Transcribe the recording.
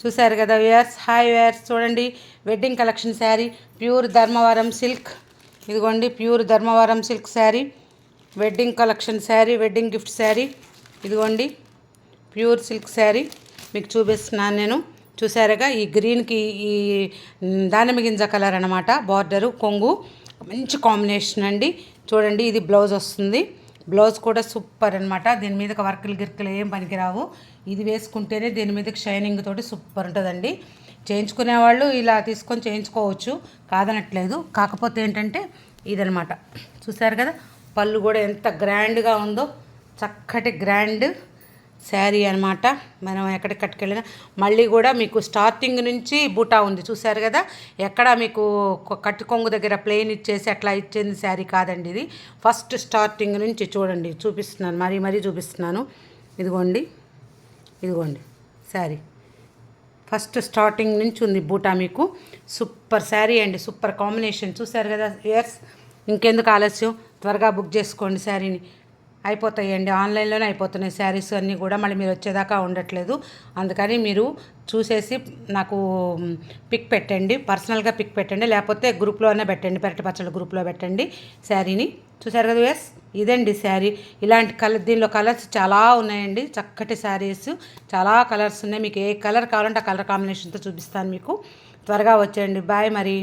చూసారు కదా viewers. Hi viewers, చూడండి wedding collection sari, pure Dharmavaram silk. ఇదిగోండి pure Dharmavaram silk sari, wedding collection sari, wedding gift sari. ఇదిగోండి ప్యూర్ సిల్క్ శారీ మీకు చూపిస్తున్నాను నేను. చూసారుగా ఈ గ్రీన్కి ఈ దానిమ్మ గింజ కలర్ అనమాట. బార్డరు కొంగు మంచి కాంబినేషన్ అండి. చూడండి ఇది బ్లౌజ్ వస్తుంది. బ్లౌజ్ కూడా సూపర్ అనమాట. దీని మీదకి వర్కులు గిర్కులు ఏం పనికిరావు. ఇది వేసుకుంటేనే దీని మీదకి షైనింగ్ తోటి సూపర్ ఉంటుందండి. చేయించుకునే వాళ్ళు ఇలా తీసుకొని చేయించుకోవచ్చు, కాదనట్లేదు. కాకపోతే ఏంటంటే ఇదనమాట. చూసారు కదా పళ్ళు కూడా ఎంత గ్రాండ్గా ఉందో, చక్కటి గ్రాండ్ శారీ అనమాట. మనం ఎక్కడికి కట్టుకెళ్ళినా మళ్ళీ కూడా మీకు స్టార్టింగ్ నుంచి బూటా ఉంది. చూసారు కదా, ఎక్కడ మీకు కట్టు కొంగు దగ్గర ప్లెయిన్ ఇచ్చేసి అట్లా ఇచ్చేది శారీ కాదండి. ఇది ఫస్ట్ స్టార్టింగ్ నుంచి చూడండి, చూపిస్తున్నాను, మరీ చూపిస్తున్నాను. ఇదిగోండి ఇదిగోండి శారీ ఫస్ట్ స్టార్టింగ్ నుంచి ఉంది బూటా. మీకు సూపర్ శారీ అండి, సూపర్ కాంబినేషన్. చూసారు కదా ఇయర్స్, ఇంకెందుకు ఆలస్యం, త్వరగా బుక్ చేసుకోండి శారీని. అయిపోతాయండి, ఆన్లైన్లోనే అయిపోతున్నాయి శారీస్ అన్నీ కూడా. మళ్ళీ మీరు వచ్చేదాకా ఉండట్లేదు. అందుకని మీరు చూసేసి నాకు పిక్ పెట్టండి, పర్సనల్గా పిక్ పెట్టండి, లేకపోతే గ్రూప్లోనే పెట్టండి, పెరటి పచ్చళ్ళ గ్రూప్లో పెట్టండి శారీని. చూసారు కదా ఎస్, ఇదండి శారీ. ఇలాంటి దీనిలో కలర్స్ చాలా ఉన్నాయండి, చక్కటి శారీస్ చాలా కలర్స్ ఉన్నాయి. మీకు ఏ కలర్ కావాలంటే ఆ కలర్ కాంబినేషన్తో చూపిస్తాను మీకు. త్వరగా వచ్చేయండి. బాయ్ మరి.